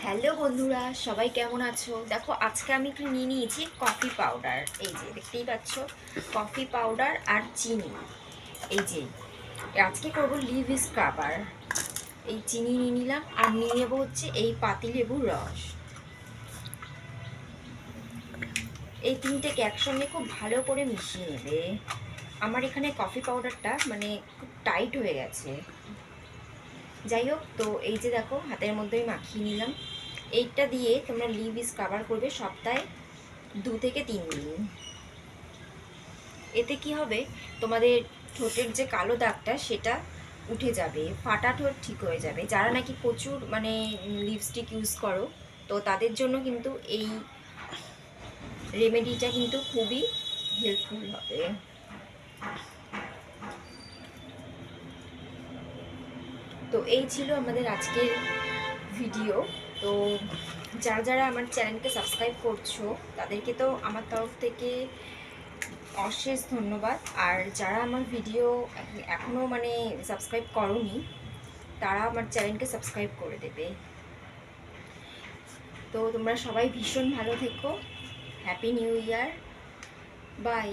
Hello বন্ধুরা, সবাই কেমন আছো? দেখো আজকে আমি একটু নিয়ে নিয়েছি কফি পাউডার। এই যে দেখতেই পাচ্ছ, কফি পাউডার আর চিনি। এই যে আজকে করব লিভ স্ক্রাবার। এই চিনি নিয়ে নিলাম আর নিয়ে নেবো হচ্ছে এই পাতিলেবুর রস। এই তিনটেকে একসঙ্গে খুব ভালো করে মিশিয়ে নেবে। আমার এখানে কফি পাউডারটা মানে খুব টাইট হয়ে গেছে। যাই হোক, তো এই যে দেখো হাতের মধ্যেই মাখিয়ে নিলাম। এইটা দিয়ে তোমরা লিভ স্ক্রাবার করবে সপ্তাহে 2 থেকে 3 দিন। এতে কি হবে, তোমাদের ঠোঁটের যে কালো দাগটা সেটা উঠে যাবে, ফাটা ঠোঁট ঠিক হয়ে যাবে। যারা নাকি প্রচুর মানে লিপস্টিক ইউজ করো, তো তাদের জন্য কিন্তু এই রেমেডিটা কিন্তু খুবই হেল্পফুল হবে। তো এই ছিল আমাদের আজকের ভিডিও। তো যারা যারা আমার চ্যানেলকে সাবস্ক্রাইব করছো তাদেরকে তো আমার তরফ থেকে অশেষ ধন্যবাদ। আর যারা আমার ভিডিও এখনও মানে সাবস্ক্রাইব করোনি, তারা আমার চ্যানেলকে সাবস্ক্রাইব করে দেবে। তো তোমরা সবাই ভীষণ ভালো থেকো। Happy new year. বাই।